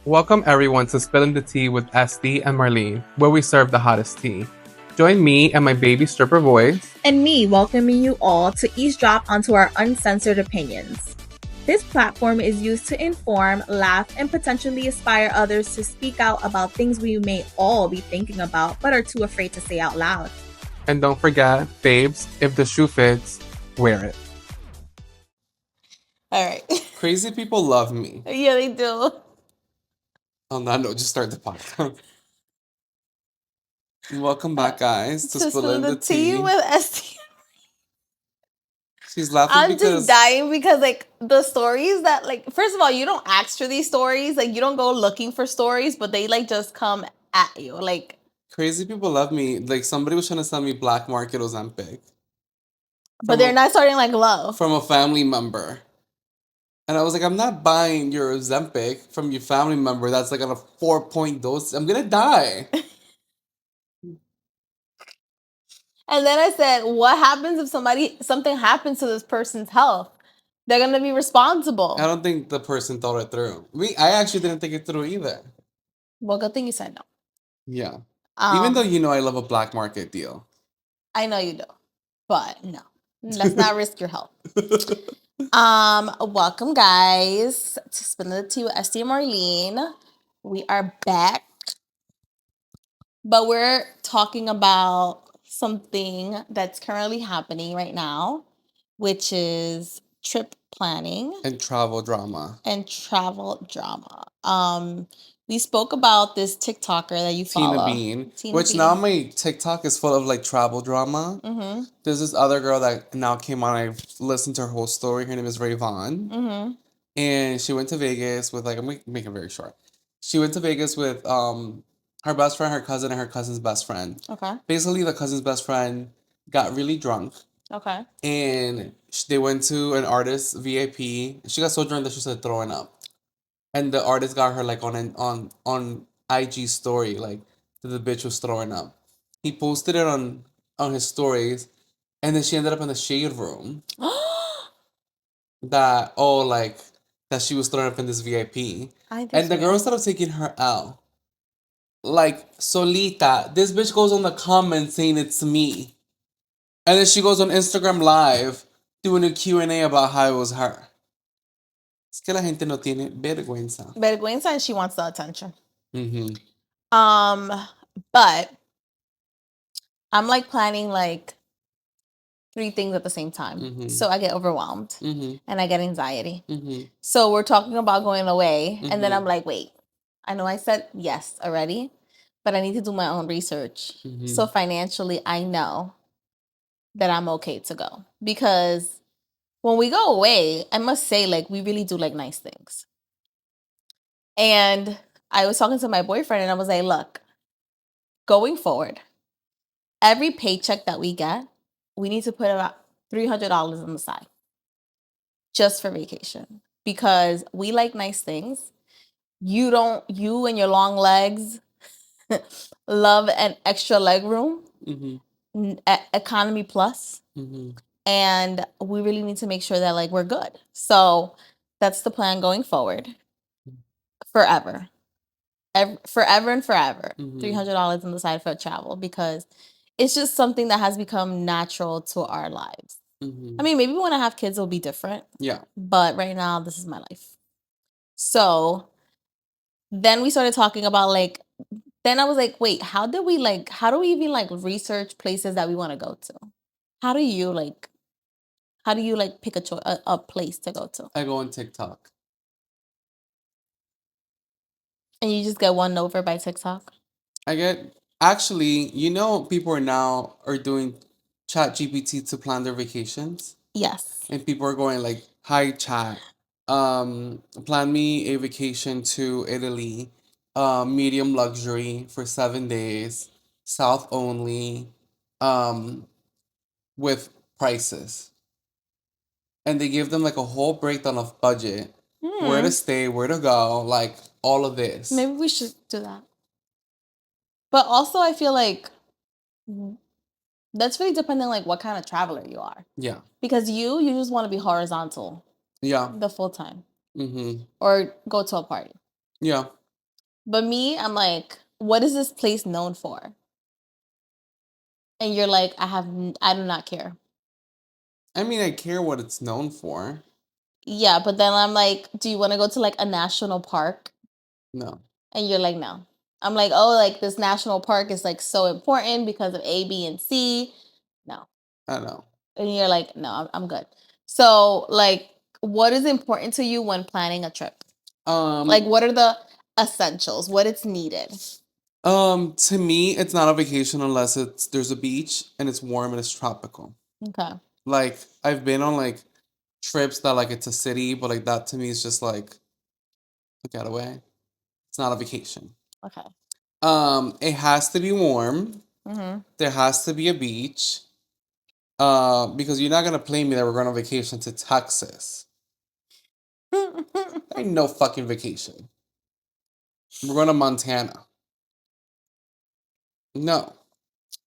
Welcome everyone to Spilling the Tea with Estee and Marlene, where we serve the hottest tea. Join me and my baby stripper voice. And me welcoming you all to eavesdrop onto our uncensored opinions. This platform is used to inform, laugh, and potentially inspire others to speak out about things we may all be thinking about but are too afraid to say out loud. And don't forget, babes, if the shoe fits, wear it. All right. Crazy people love me. Yeah, they do. On that note, just start the podcast. Welcome back, guys, to Spilling the Tea. With Estee. She's laughing I'm because just dying because, like, the stories that, like, first of all, you don't ask for these stories. Like, you don't go looking for stories, but they, like, just come at you. Like, crazy people love me. Like, somebody was trying to sell me black market Ozempic. But they're not starting, like, low. From a family member. And I was like, I'm not buying your Ozempic from your family member that's like on a 4-point dose. I'm gonna die. And then I said, what happens if something happens to this person's health? They're gonna be responsible. I don't think the person thought it through. I actually didn't think it through either. Well, good thing you said no. Yeah. Even though you know I love a black market deal. I know you do. But no. Let's not risk your health. Welcome guys to Spilling the Tea with Estee and Marlene. We are back. But we're talking about something that's currently happening right now, which is trip planning and travel drama. We spoke about this TikToker that you follow, Tina Bean. Now my TikTok is full of like travel drama. Mm-hmm. There's this other girl that now came on. I listened to her whole story. Her name is Rayvon. Mm-hmm. And she went to Vegas with, like, I'm making it very short. She went to Vegas with her best friend, her cousin, and her cousin's best friend. Okay. Basically, the cousin's best friend got really drunk. Okay. And they went to an artist VIP. She got so drunk that she started throwing up. And the artist got her like on IG story, like that the bitch was throwing up. He posted it on his stories, and then she ended up in the shade room. that she was throwing up in this VIP. And the girl started taking her out. Like, solita. This bitch goes on the comments saying it's me. And then she goes on Instagram Live doing a Q&A about how it was her. Es que la gente no tiene vergüenza. Vergüenza, and she wants the attention. Mm-hmm. But I'm like planning like 3 things at the same time. Mm-hmm. So I get overwhelmed. Mm-hmm. And I get anxiety. Mm-hmm. So we're talking about going away. Mm-hmm. And then I'm like, wait, I know I said yes already, but I need to do my own research. Mm-hmm. So financially, I know that I'm okay to go. Because when we go away, I must say, like, we really do like nice things. And I was talking to my boyfriend and I was like, look, going forward, every paycheck that we get, we need to put about $300 on the side just for vacation, because we like nice things. You and your long legs love an extra leg room, mm-hmm. Economy plus. Mm-hmm. And we really need to make sure that, like, we're good. So that's the plan going forward. Forever. Forever and forever. Mm-hmm. $300 on the side for travel, because it's just something that has become natural to our lives. Mm-hmm. I mean, maybe when I have kids, it'll be different. Yeah. But right now, this is my life. So then we started talking about, like, then I was like, wait, how do we even like research places that we want to go to? How do you pick a place to go to? I go on TikTok. And you just get won over by TikTok? Actually, people are doing Chat GPT to plan their vacations. Yes. And people are going like, hi Chat, plan me a vacation to Italy, medium luxury for 7 days, South only, with prices. And they give them like a whole breakdown of budget, where to stay, where to go, like all of this. Maybe we should do that. But also, I feel like that's really depending like what kind of traveler you are. Yeah. Because you just want to be horizontal. Yeah. The full time. Mm-hmm. Or go to a party. Yeah. But me, I'm like, what is this place known for? And you're like, I do not care. I mean, I care what it's known for. Yeah, but then I'm like, do you want to go to like a national park? No. And you're like, no. I'm like, oh, like this national park is like so important because of A, B, and C. No. I don't know. And you're like, no, I'm good. So, like, what is important to you when planning a trip? Like, what are the essentials? What it's needed? To me, it's not a vacation unless there's a beach and it's warm and it's tropical. Okay. Like, I've been on like trips that like it's a city, but like that to me is just like a getaway. It's not a vacation. Okay. It has to be warm. Mm-hmm. There has to be a beach. Because you're not gonna play me that we're going on vacation to Texas. Ain't no fucking vacation. We're going to Montana. No.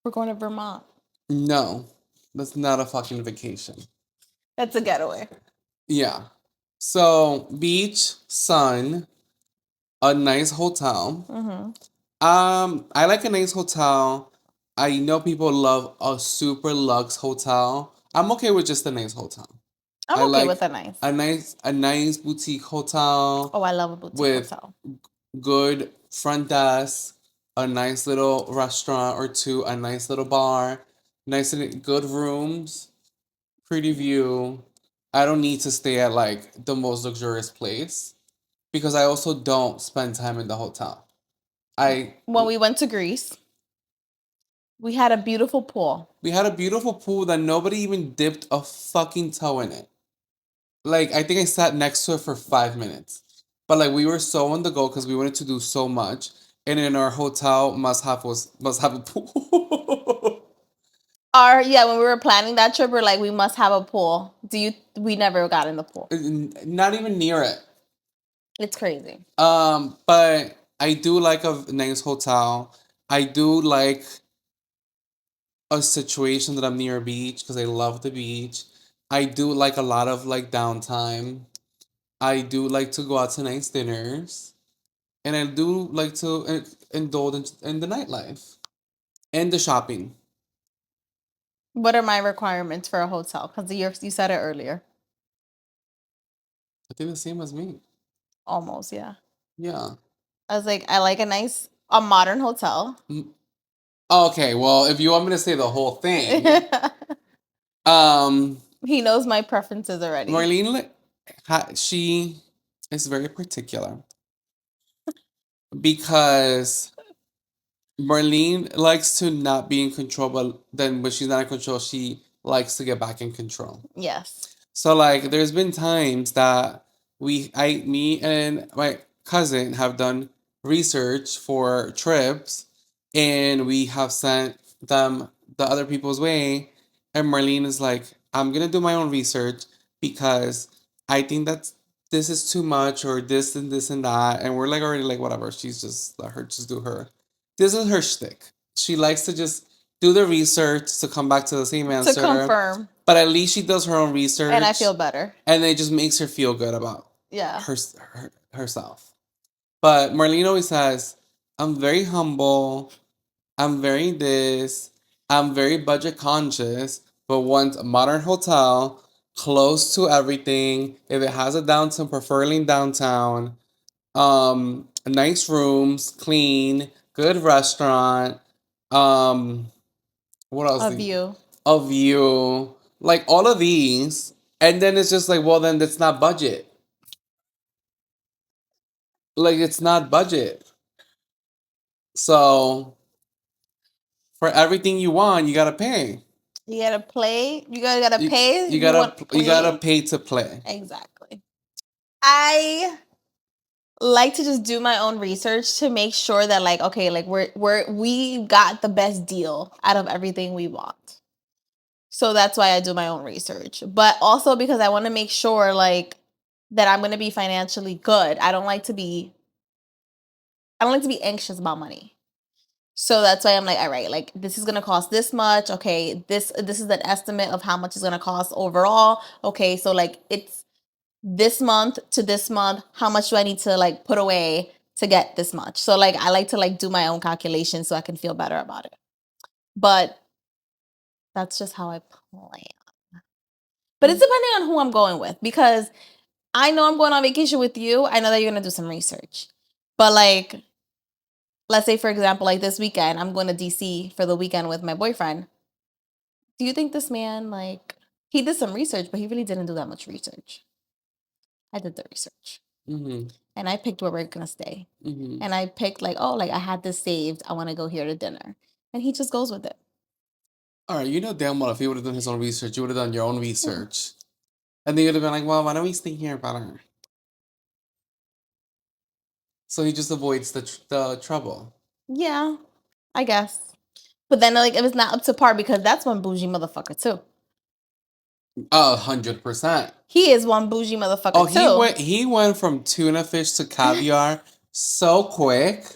We're going to Vermont. No. That's not a fucking vacation. That's a getaway. Yeah. So beach, sun, a nice hotel. Mm-hmm. I like a nice hotel. I know people love a super luxe hotel. I'm okay with just a nice hotel. I'm I okay like with a nice. a nice boutique hotel Oh, I love a boutique with hotel. good front desk, a nice little restaurant or two, a nice little bar, nice and good rooms, pretty view. I don't need to stay at like the most luxurious place because I also don't spend time in the hotel. When we went to Greece, we had a beautiful pool. We had a beautiful pool that nobody even dipped a fucking toe in it. Like I think I sat next to it for 5 minutes. But like we were so on the go because we wanted to do so much. And in our hotel must have a pool. When we were planning that trip, we're like, we must have a pool. We never got in the pool. Not even near it. It's crazy. But I do like a nice hotel. I do like a situation that I'm near a beach because I love the beach. I do like a lot of like downtime. I do like to go out to nice dinners. And I do like to indulge in the nightlife and the shopping. What are my requirements for a hotel? Because you said it earlier. I think the same as me. Almost, yeah. Yeah. I was like, I like a modern hotel. Okay, well, if you want me to say the whole thing, um, He knows my preferences already. Marlene, she is very particular because Marlene likes to not be in control, but then when she's not in control, she likes to get back in control. Yes. So like there's been times that me and my cousin have done research for trips and we have sent them the other people's way and Marlene is like, I'm gonna do my own research because I think that's this is too much or this and that and we're like already like whatever. She's just let her just do her. This is her shtick. She likes to just do the research to come back to the same answer. To confirm. But at least she does her own research. And I feel better. And it just makes her feel good about Yeah. herself. But Marlene always says, I'm very humble. I'm very this. I'm very budget conscious. But want a modern hotel, close to everything. If it has a downtown, preferably in downtown. Nice rooms, clean, good restaurant. What else? A view. A view. Like all of these. And then it's just like, well, then that's not budget. Like it's not budget. So for everything you want, you gotta pay. You gotta play. You gotta pay. You gotta pay to play. Exactly. I like to just do my own research to make sure that like okay, like we got the best deal out of everything we bought. So that's why I do my own research. But also because I want to make sure like that I'm going to be financially good. I don't like to be anxious about money. So that's why I'm like, all right, like this is going to cost this much. Okay, this is an estimate of how much it's going to cost overall. Okay, so like it's this month to this month, how much do I need to like put away to get this much. So like I like to like do my own calculations so I can feel better about it. But that's just how I plan. But it's depending on who I'm going with, because I know I'm going on vacation with you. I know that you're going to do some research. But like, let's say, for example, like this weekend, I'm going to DC for the weekend with my boyfriend. Do you think this man, like, he did some research, but he really didn't do that much research. I did the research. Mm-hmm. And I picked where we're going to stay. Mm-hmm. And I picked like, oh, like I had this saved. I want to go here to dinner. And he just goes with it. All right, you know damn well if he would have done his own research, you would have done your own research. And then you'd have been like, well, why don't we stay here better? So he just avoids the trouble. Yeah, I guess. But then like it was not up to par, because that's one bougie motherfucker too. 100%. He is one bougie motherfucker Oh, too. he went from tuna fish to caviar so quick.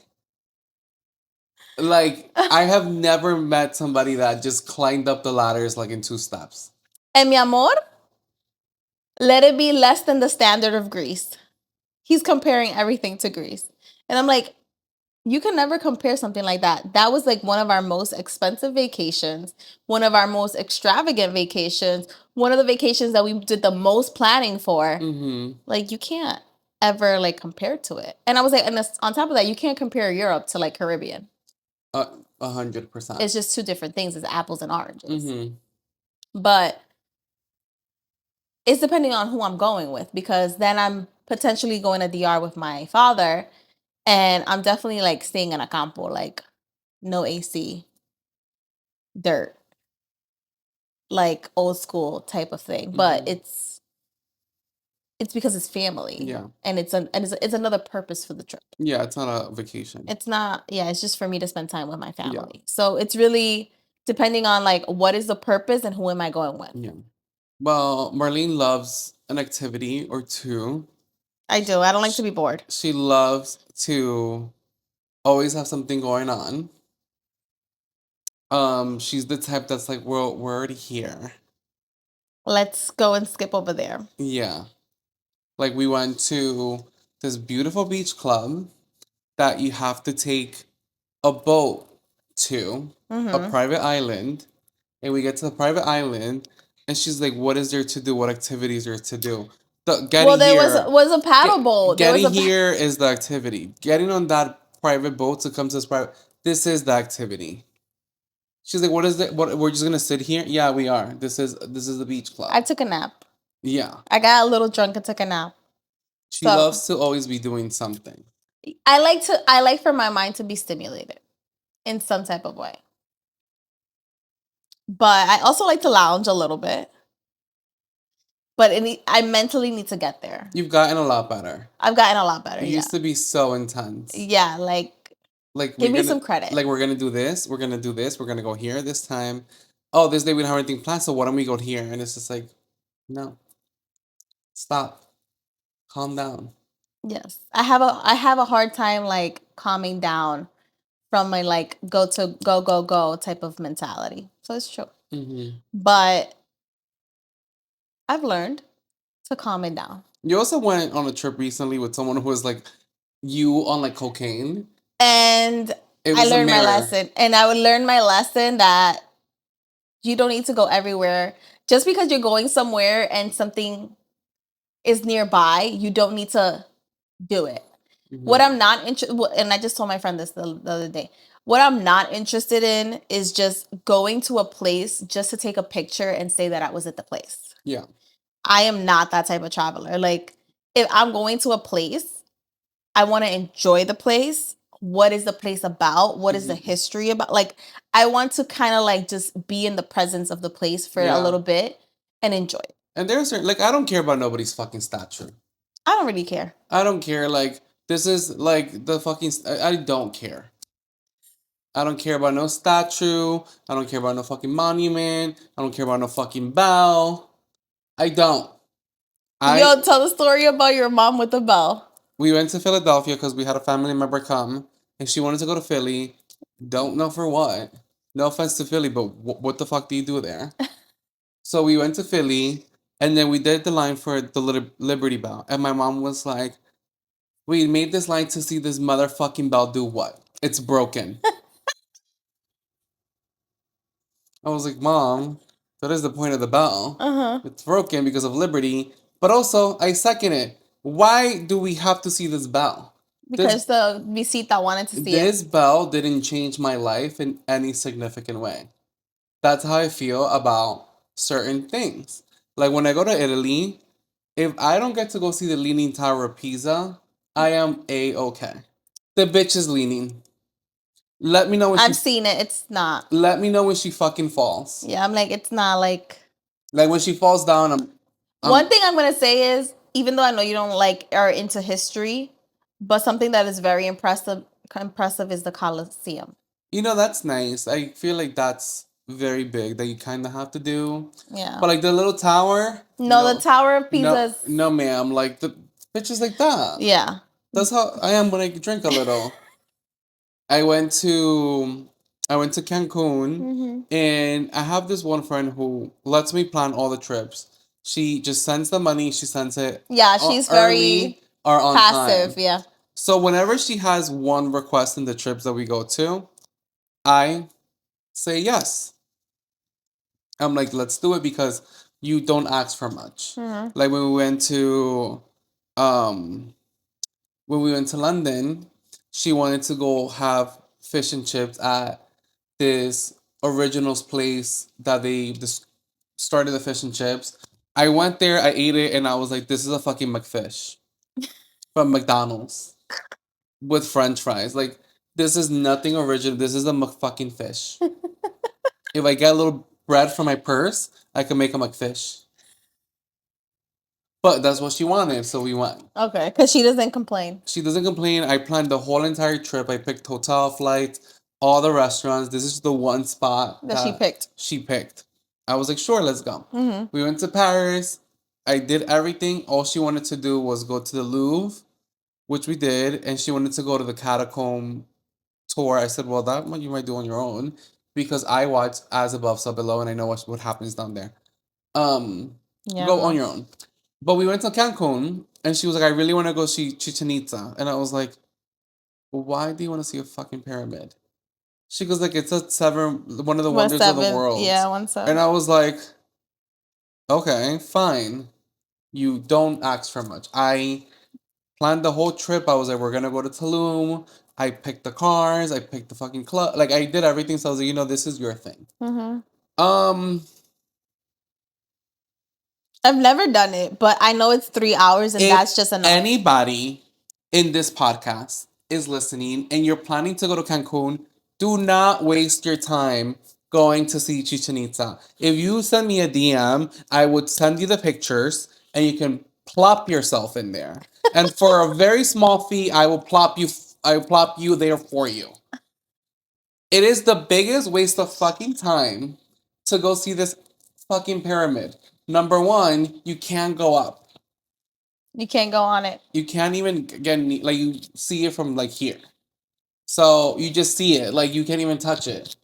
Like, I have never met somebody that just climbed up the ladders like in 2 steps. And mi amor, let it be less than the standard of Greece. He's comparing everything to Greece. And I'm like, you can never compare something like that. That was like one of our most expensive vacations, one of our most extravagant vacations, one of the vacations that we did the most planning for. Mm-hmm. Like, you can't ever like compare to it. And I was like, and on top of that, you can't compare Europe to like Caribbean. 100%. It's just two different things. It's apples and oranges. Mm-hmm. But it's depending on who I'm going with, because then I'm potentially going to DR with my father, and I'm definitely like staying in a campo, like no AC, dirt, like old school type of thing. But it's because it's family. Yeah. And it's another purpose for the trip. Yeah, it's not a vacation. It's not, yeah, it's just for me to spend time with my family. Yeah. So it's really depending on like what is the purpose and who am I going with. Yeah. Well, Marlene loves an activity or two. I do. I don't like to be bored. She loves to always have something going on. She's the type that's like, well, we're already here. Let's go and skip over there. Yeah. Like, we went to this beautiful beach club that you have to take a boat to, a private island. And we get to the private island, and she's like, what is there to do? What activities are to do? Getting There here, was a paddle boat. Getting here is the activity. Getting on that private boat to come to this private, this is the activity. She's like, what is it? What, we're just gonna sit here? Yeah, we are. This is the beach club. I took a nap. Yeah. I got a little drunk and took a nap. She loves to always be doing something. I like for my mind to be stimulated in some type of way. But I also like to lounge a little bit. But I mentally need to get there. You've gotten a lot better. I've gotten a lot better. You used to be so intense. Yeah, like give me some credit. Like, we're gonna do this. We're gonna do this. We're gonna go here this time. Oh, this day we don't have anything planned, so why don't we go here? And it's just like, no. Stop. Calm down. Yes, I have a hard time like calming down from my like go type of mentality. So it's true. Mm-hmm. But I've learned to calm it down. You also went on a trip recently with someone who was like you on like cocaine. And I learned my lesson. And I would learn my lesson that you don't need to go everywhere. Just because you're going somewhere and something is nearby, you don't need to do it. Mm-hmm. What I'm not interested, and I just told my friend this the other day, what I'm not interested in is just going to a place just to take a picture and say that I was at the place. Yeah. I am not that type of traveler. Like, if I'm going to a place, I want to enjoy the place. What is the place about? What is the history about? Like, I want to kind of like just be in the presence of the place for a little bit and enjoy it. And there's like, I don't care about nobody's fucking statue. I don't really care. I don't care. Like, this is like the fucking, I don't care. I don't care about no statue. I don't care about no fucking monument. I don't care about no fucking bell. I don't. Yo, tell the story about your mom with the bell. We went to Philadelphia because we had a family member come, and she wanted to go to Philly. Don't know for what. No offense to Philly, but what the fuck do you do there? So we went to Philly, and then we did the line for the Liberty Bell. And my mom was like, We made this line to see this motherfucking bell do what? It's broken. I was like, Mom, that is the point of the bell. It's broken because of liberty. But also, I second it. Why do we have to see this bell? Because the visita wanted to see it. This bell didn't change my life in any significant way. That's how I feel about certain things. Like when I go to Italy, if I don't get to go see the Leaning Tower of Pisa, I am A-okay. The bitch is leaning. Let me know when I've seen it. It's not. Let me know when she fucking falls. Yeah, I'm like, it's not like. Like when she falls down, One thing I'm gonna say is, even though I know you don't like are into history, but something that is very impressive is the Colosseum. You know, that's nice. I feel like that's very big that you kind of have to do. Yeah. But like the little tower. No, the Tower of Pisa. No, ma'am. Like the bitch is like that. Yeah. That's how I am when I drink a little. I went to Cancun, and I have this one friend who lets me plan all the trips. She just sends the money. She sends it. Yeah, she's very or on passive. time. Yeah. So whenever she has one request in the trips that we go to, I say yes. I'm like, let's do it because you don't ask for much. Like um, when we went to London, she wanted to go have fish and chips at this originals place that they just started the fish and chips. I went there, I ate it, and I was like, this is a fucking McFish from McDonald's with French fries. Like, this is nothing original. This is a McFucking fish. If I get a little bread from my purse, I can make a McFish. But that's what she wanted, so we went. Okay, because she doesn't complain. She doesn't complain. I planned the whole entire trip. I picked hotel, flights, all the restaurants. This is the one spot that she picked. She picked. I was like, sure, let's go. We went to Paris. I did everything. All she wanted to do was go to the Louvre, which we did, and she wanted to go to the catacomb tour. I said, well, that one you might do on your own because I watch As Above, So Below, and I know what happens down there. Go on your own. But we went to Cancun, and she was like, I really want to go see Chichen Itza. And I was like, why do you want to see a fucking pyramid? She goes like, it's one of the wonders of the world. Yeah, 1/7. And I was like, okay, fine. You don't ask for much. I planned the whole trip. I was like, we're gonna go to Tulum. I picked the cars. I picked the fucking club. Like I did everything. So I was like, this is your thing. I've never done it, but I know it's 3 hours, and that's just enough. Anybody in this podcast is listening and you're planning to go to Cancun, do not waste your time going to see Chichen Itza. If you send me a DM, I would send you the pictures and you can plop yourself in there. And for a very small fee, I will plop you there for you. It is the biggest waste of fucking time to go see this fucking pyramid. Number one, you can't go up. You can't go on it. You can't even get like you see it from like here. So you just see it. Like you can't even touch it.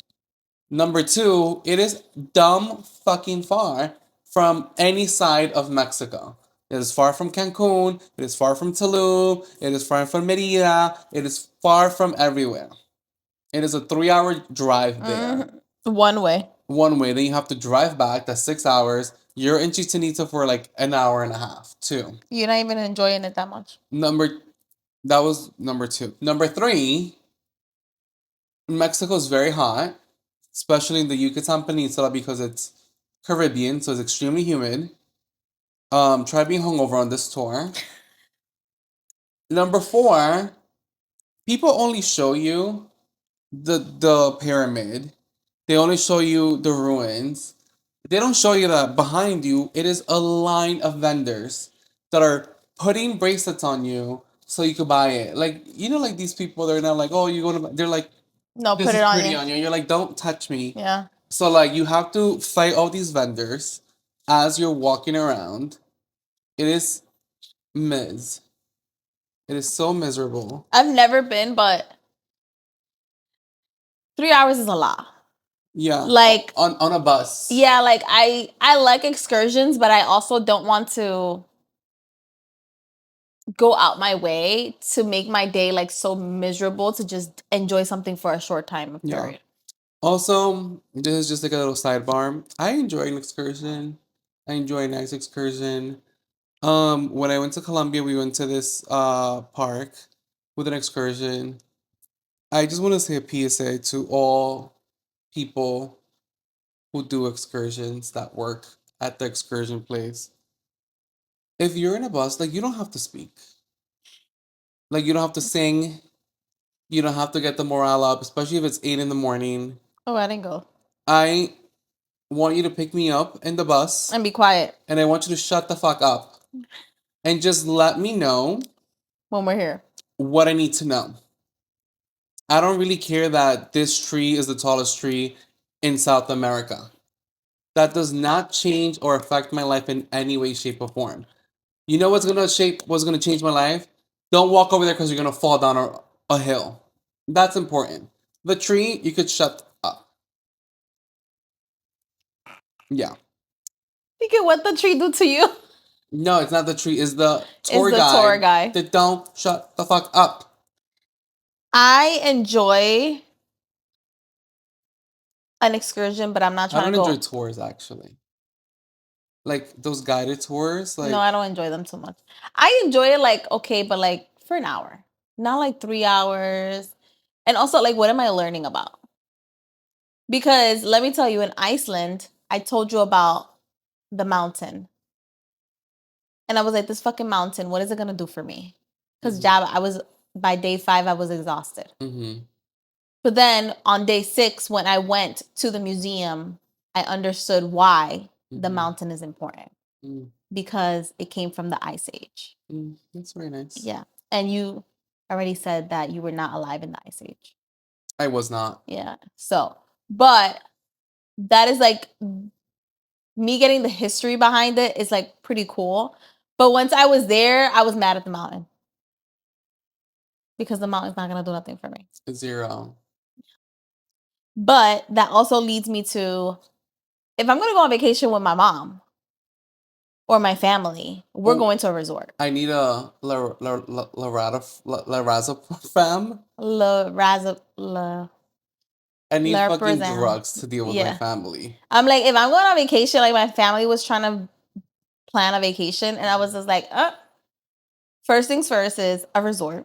Number two, it is dumb fucking far from any side of Mexico. It is far from Cancun. It is far from Tulum. It is far from Merida. It is far from everywhere. It is a 3-hour drive there. One way. One way. Then you have to drive back. That's 6 hours. You're in Chichen Itza for like an hour and a half, too. You're not even enjoying it that much. That was number two. Number three, Mexico is very hot, especially in the Yucatan Peninsula because it's Caribbean, so it's extremely humid. Try being hungover on this tour. Number four, people only show you the pyramid. They only show you the ruins. They don't show you that behind you, it is a line of vendors that are putting bracelets on you so you could buy it. Like, like these people, they're not like, oh, you're going to, they're like, no, this put it is on pretty you. on you. You're like, don't touch me. Yeah. So, like, you have to fight all these vendors as you're walking around. It is It is so miserable. I've never been, but 3 hours is a lot. Yeah. Like on a bus. Yeah, like I like excursions, but I also don't want to go out my way to make my day like so miserable to just enjoy something for a short time period. Also, this is just like a little sidebar. I enjoy an excursion. I enjoy a nice excursion. When I went to Colombia, we went to this park with an excursion. I just want to say a PSA to all people who do excursions that work at the excursion place. If you're in a bus, like you don't have to speak. Like you don't have to sing. You don't have to get the morale up, especially if it's 8 in the morning. Oh, I didn't go. I want you to pick me up in the bus And be quiet and I want you to shut the fuck up and just let me know when we're here. what I need to know. I don't really care that this tree is the tallest tree in South America. That does not change or affect my life in any way, shape, or form. You know what's gonna change my life? Don't walk over there because you're gonna fall down a hill. That's important. The tree, you could shut up. Yeah. Think of what the tree do to you. No, it's not the tree. It's the tour It's the guide. tour guy. That don't shut the fuck up. I enjoy an excursion, but I'm not I trying don't to go. enjoy tours actually. Like those guided tours. Like No, I don't enjoy them too much. I enjoy it like okay, but like for an hour, not like 3 hours. And also, like, what am I learning about? Because let me tell you, in Iceland, I told you about the mountain. And I was like, this fucking mountain, what is it gonna do for me? Because by day 5, I was exhausted. But then on day 6, when I went to the museum, I understood why the mountain is important. Because it came from the Ice Age. That's very nice. Yeah. And you already said that you were not alive in the Ice Age. I was not. Yeah. So, but that is like me getting the history behind it is like pretty cool. But once I was there, I was mad at the mountain. Because the mountain's not going to do nothing for me. 0. But that also leads me to, if I'm going to go on vacation with my mom or my family, we're going to a resort. I need a lorazepam. I need fucking drugs to deal with my family. I'm like, if I'm going on vacation, like my family was trying to plan a vacation, and I was just like, first things first is a resort.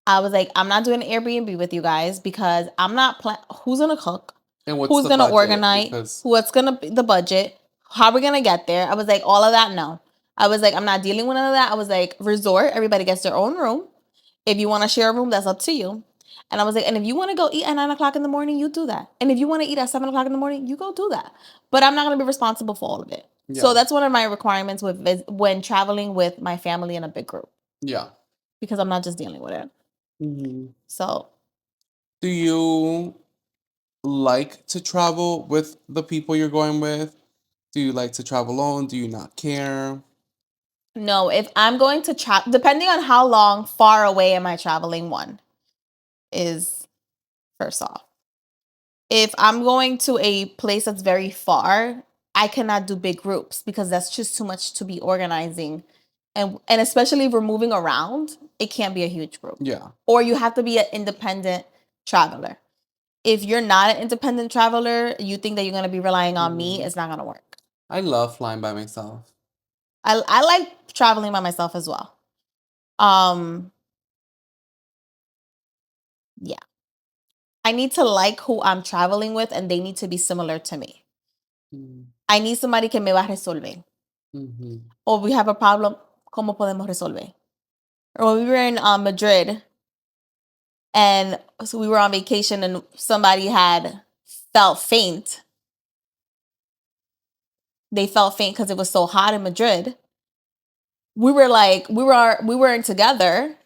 I was like, I'm not doing an Airbnb with you guys because I'm not who's gonna cook, and who's gonna organize, what's gonna be the budget, how we're gonna get there. I was like, all of that, no. I was like, I'm not dealing with none of that. I was like, resort, everybody gets their own room. If you want to share a room, that's up to you. And I was like, and if you want to go eat at 9 o'clock in the morning, you do that. And if you want to eat at 7 o'clock in the morning, you go do that. But I'm not going to be responsible for all of it. Yeah. So that's one of my requirements when traveling with my family in a big group. Yeah. Because I'm not just dealing with it. So. Do you like to travel with the people you're going with? Do you like to travel alone? Do you not care? No, if I'm going to travel, depending on how long, far away am I traveling, one is first off. If I'm going to a place that's very far, I cannot do big groups because that's just too much to be organizing. And especially if we're moving around, it can't be a huge group. Yeah. Or you have to be an independent traveler. If you're not an independent traveler, you think that you're going to be relying on me, it's not going to work. I love flying by myself. I like traveling by myself as well. Yeah. I need to like who I'm traveling with, and they need to be similar to me. I need somebody que me va a resolver. Or we have a problem, ¿cómo podemos resolver? Or when we were in Madrid, and so we were on vacation, and somebody had felt faint. They felt faint because it was so hot in Madrid. We weren't together.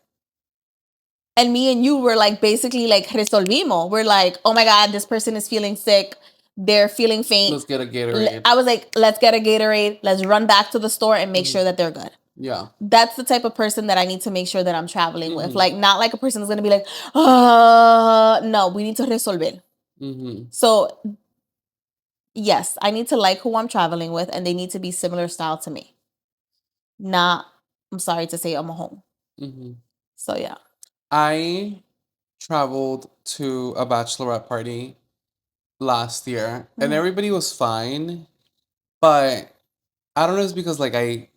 And me and you were like, basically like, resolvimos. We're like, oh my God, this person is feeling sick. They're feeling faint. Let's get a Gatorade. I was like, let's get a Gatorade. Let's run back to the store and make sure that they're good. Yeah. That's the type of person that I need to make sure that I'm traveling with. Like, not like a person that's going to be like, no, we need to resolver. So, yes, I need to like who I'm traveling with, and they need to be similar style to me. Not I'm sorry to say I'm home. Mm-hmm. So yeah. I traveled to a bachelorette party last year, and Mhm. everybody was fine, but I don't know if it's because like I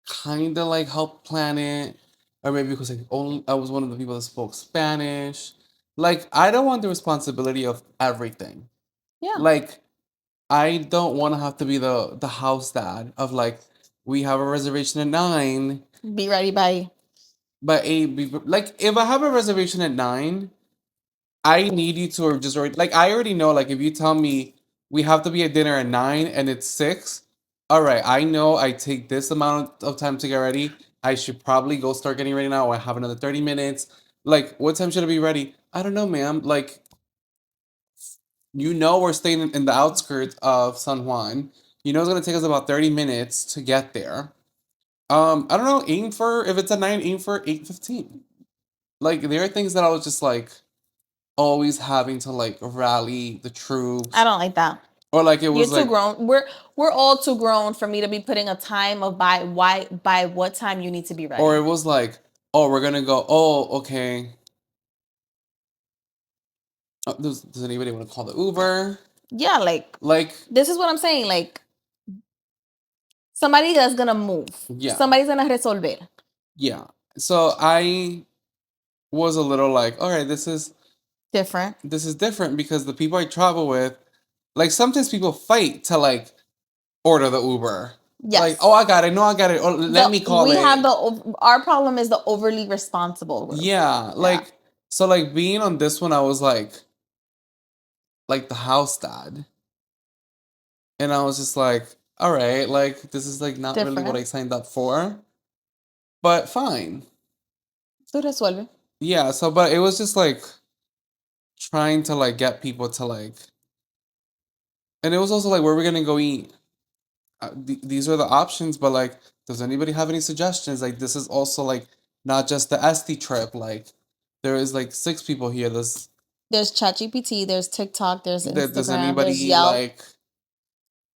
kind of like helped plan it, or maybe because I was one of the people that spoke Spanish. Like I don't want the responsibility of everything. Yeah. Like I don't want to have to be the house dad of like we have a reservation at 9, Be ready by but 8. Like if I have a reservation at 9, I need you to just already like I already know like if you tell me we have to be at dinner at 9 and it's 6, all right, I know I take this amount of time to get ready. I should probably go start getting ready now. I have another 30 minutes. Like what time should I be ready? I don't know, ma'am. Like we're staying in the outskirts of San Juan. You know it's gonna take us about 30 minutes to get there. I don't know, aim for if it's at 9, aim for 8:15. Like there are things that I was just like always having to like rally the troops. I don't like that. Or like it You're was too like grown. We're all too grown for me to be putting a time of by what time you need to be ready. or it was like, oh, we're gonna go, oh, okay. Does anybody want to call the Uber? Yeah, like Like this is what I'm saying. Like somebody that's gonna move. Yeah. Somebody's gonna resolver. Yeah. So I was a little like, all right, this is Different. different because the people I travel with, like sometimes people fight to like order the Uber. Yes. Like, oh, I got it. No, I got it. Or let me call we it. have our problem is the overly responsible group. Yeah, like so like being on this one I was like the house dad. And I was just like, all right, like this is like not really what I Different. signed up for. But fine. Tú resuelve. Yeah, so but it was just like trying to like get people to like and it was also like where we're gonna go eat. These are the options, but like does anybody have any suggestions? Like this is also like not just the Estee trip, like there is like 6 people here. There's ChatGPT, there's TikTok, there's Does Instagram, there's anybody Yelp. like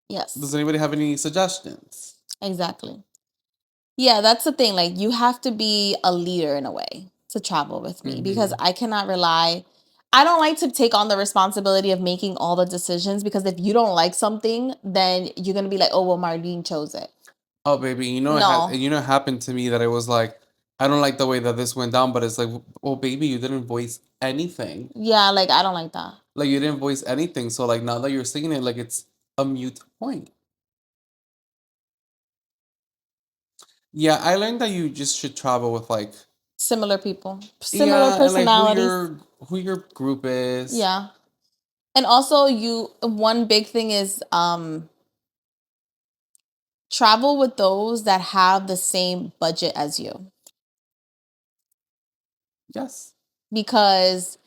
Yes. does anybody have any suggestions? Exactly. Yeah, that's the thing. Like you have to be a leader in a way to travel with me because I cannot rely. I don't like to take on the responsibility of making all the decisions because if you don't like something, then you're gonna be like, oh well, Marlene chose it. Oh baby, No. it happened to me that it was like I don't like the way that this went down, but it's like, oh baby, you didn't voice anything. Yeah, like I don't like that. Like you didn't voice anything, so like now that you're singing it, like it's a mute point. Yeah, I learned that you just should travel with like Similar people, similar and personalities. like who your group is. Yeah. And also one big thing is travel with those that have the same budget as you. Yes. Because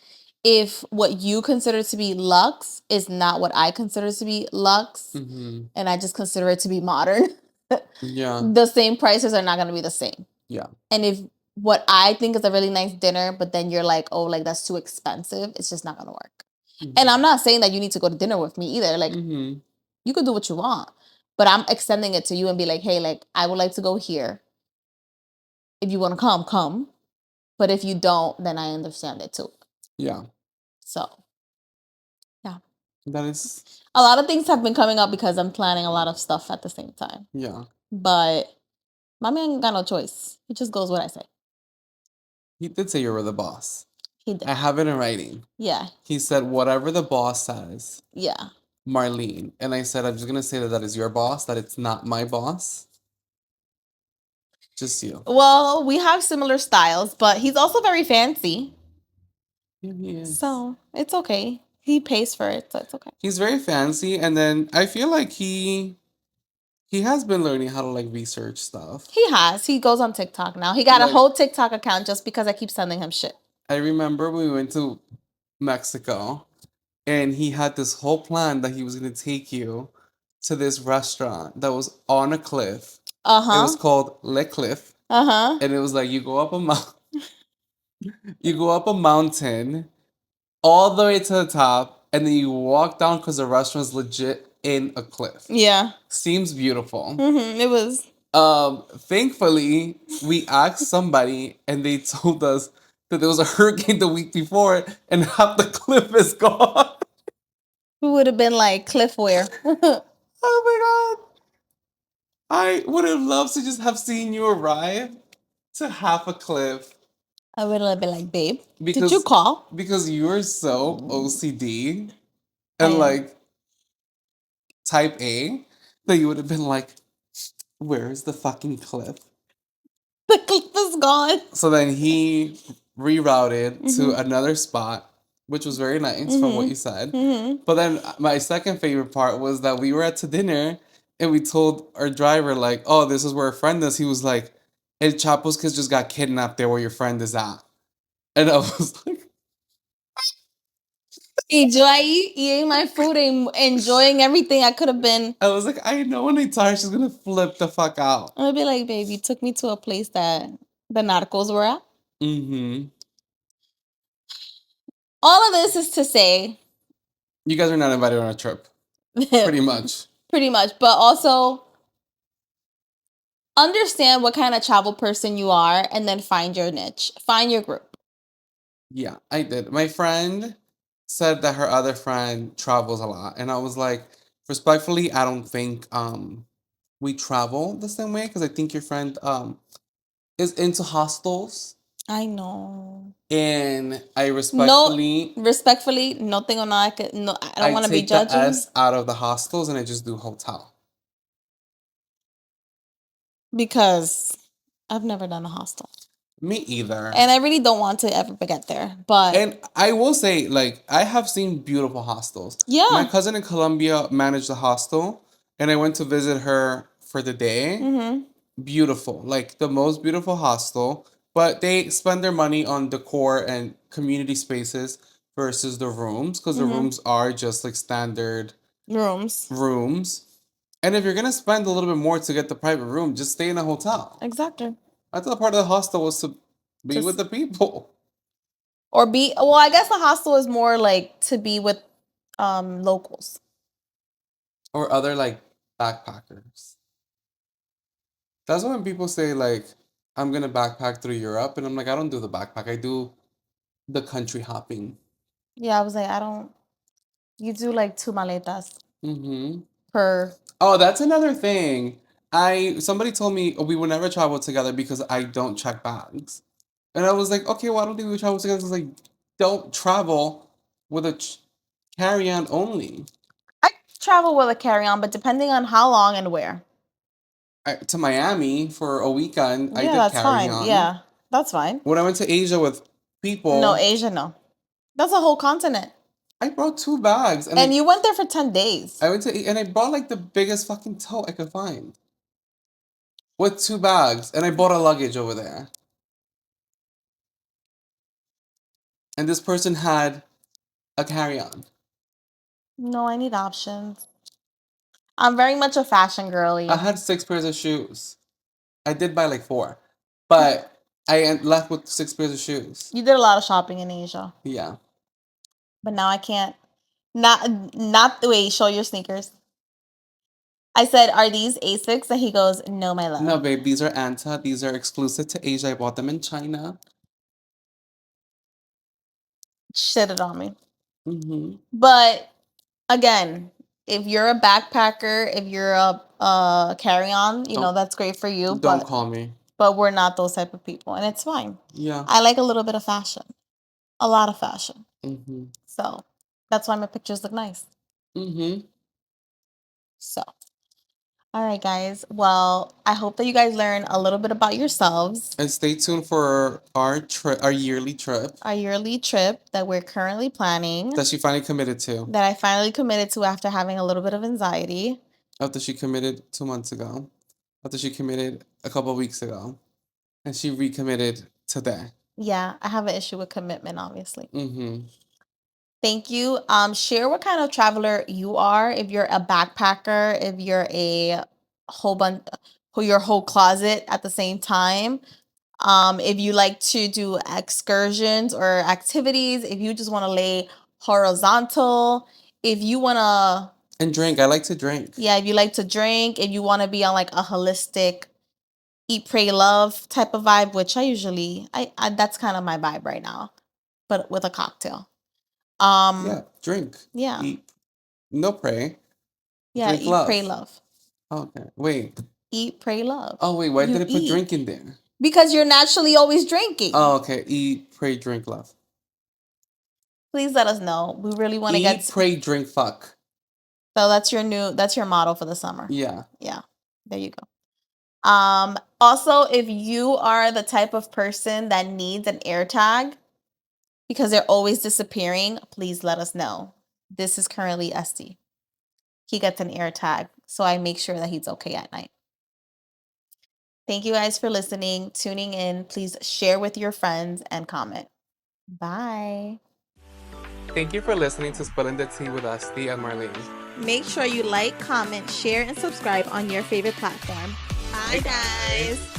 if what you consider to be luxe is not what I consider to be luxe, and I just consider it to be modern, the same prices are not going to be the same. Yeah. And if what I think is a really nice dinner, but then you're like, oh, like that's too expensive, it's just not going to work. And I'm not saying that you need to go to dinner with me either. Like, you could do what you want, but I'm extending it to you and be like, hey, like, I would like to go here. If you want to come, come. But if you don't, then I understand it too. Yeah. So, yeah. That is... A lot of things have been coming up because I'm planning a lot of stuff at the same time. Yeah. But my man ain't got no choice. He just goes what I say. He did say you were the boss. He did. I have it in writing. Yeah. He said, whatever the boss says. Yeah. Marlene. And I said, I'm just going to say that is your boss, that it's not my boss. Just you. Well, we have similar styles, but he's also very fancy. Yeah, he is. So it's okay. He pays for it, so it's okay. He's very fancy, and then I feel like he has been learning how to like research stuff. He has. He goes on TikTok now. He got a whole TikTok account just because I keep sending him shit. I remember when we went to Mexico, and he had this whole plan that he was going to take you to this restaurant that was on a cliff. It was called Le Cliff. And it was like you go up a mountain all the way to the top, and then you walk down because the restaurant's legit in a cliff. Yeah. Seems beautiful. It was. Thankfully, we asked somebody and they told us that there was a hurricane the week before and half the cliff is gone. We would have been like, Cliff, where? Oh my god. I would have loved to just have seen you arrive to half a cliff. I would have been like, babe, did you Because call? because you're so OCD I and am. like type A that you would have been like, where's the fucking cliff? The cliff is gone. So then he rerouted to another spot, which was very nice from what you said. But then my second favorite part was that we were at to dinner and we told our driver, like, oh, this is where a friend is. He was like, El Chapo's kids just got kidnapped there where your friend is at. And I was like, Y yo ahí eating my food and enjoying everything I could have been. I know when I tell her she's gonna flip the fuck out. I would be like, babe, you took me to a place that the narcos were at. Mm-hmm. All of this is to say, You guys are not invited on a trip. Pretty much. Pretty much. But also understand what kind of travel person you are and then find your niche. Find your group. Yeah, I did. My friend said that her other friend travels a lot. And I was like, respectfully, I don't think we travel the same way because I think your friend is into hostels. I know. And I No, respectfully no tengo nada que, no, I don't I want to be take the judging. S out of the hostels and I just do hotel. Because I've never done a hostel. Me either. And I really don't want to ever get there. But And I will say, like, I have seen beautiful hostels. yeah. My cousin in Colombia managed a hostel, and I went to visit her for the day. Mm-hmm. Beautiful, like the most beautiful hostel. But they spend their money on decor and community spaces versus the rooms, because the rooms are just like standard rooms. And if you're gonna spend a little bit more to get the private room, just stay in a hotel. Exactly. I thought part of the hostel was to be Just- with the people. Or well, I guess the hostel is more like to be with locals. Or other like backpackers. That's when people say like, I'm gonna backpack through Europe, and I'm like, I don't do the backpack. I do the country hopping. Yeah, I was like, you do like 2 maletas Mm-hmm. per. Oh, that's another thing. Somebody told me, oh, we would never travel together because I don't check bags. And I was like, okay, well, I don't think we travel together. I was like, don't travel with a carry-on only. I travel with a carry-on, but depending on how long and where. To Miami for a weekend, I Yeah, did that's carry fine. on. Yeah, that's fine. When I went to Asia with people, No, Asia, no. That's a whole continent. I brought 2 bags, And you went there for 10 days. I went to and I brought like the biggest fucking tote I could find with 2 bags, and I bought a luggage over there. And this person had a carry-on. No, I need options. I'm very much a fashion girly. I had 6 pairs of shoes. I did buy like 4, but I left with 6 pairs of shoes. You did a lot of shopping in Asia. Yeah. But now I can't. Not the way. Show your sneakers. I said, are these Asics? And he goes, no, my love. No, babe, these are Anta. These are exclusive to Asia. I bought them in China. Shit it on me. Mm-hmm. But again, if you're a backpacker, if you're a carry-on, that's great for you. Don't call me. But we're not those type of people, and it's fine. Yeah. I like a little bit of fashion. A lot of fashion. Mm-hmm. So that's why my pictures look nice. Mm-hmm. So, all right, guys. Well, I hope that you guys learn a little bit about yourselves. And stay tuned for our yearly trip. Our yearly trip that we're currently planning. That she finally committed to. That I finally committed to after having a little bit of anxiety. After she committed 2 months ago. After she committed a couple of weeks ago. And she recommitted today. Yeah, I have an issue with commitment, obviously. Mm-hmm. Thank you. Share what kind of traveler you are. If you're a backpacker, if you're a whole bunch, your whole closet at the same time. If you like to do excursions or activities, if you just want to lay horizontal, if you want to... And drink. I like to drink. Yeah, if you like to drink, if you want to be on like a holistic eat, pray, love type of vibe, which I that's kind of my vibe right now, but with a cocktail. Yeah, drink. Yeah. Eat. No pray. Yeah, Drink eat, love. pray, love. Okay. Wait. Eat, pray, love. Oh, wait. Why You did it put eat. drink in there? Because you're naturally always drinking. Oh, okay. Eat, pray, drink, love. Please let us know. We really want to get. Eat, pray, drink, fuck. So that's your motto for the summer. Yeah. Yeah. There you go. Also, if you are the type of person that needs an air tag because they're always disappearing, please let us know. This is currently Estee. He gets an air tag, so I make sure that he's okay at night. Thank you guys for listening, tuning in. Please share with your friends and comment. Bye. Thank you for listening to Spilling the Tea with Estee and Marlene. Make sure you like, comment, share, and subscribe on your favorite platform. Bye, guys.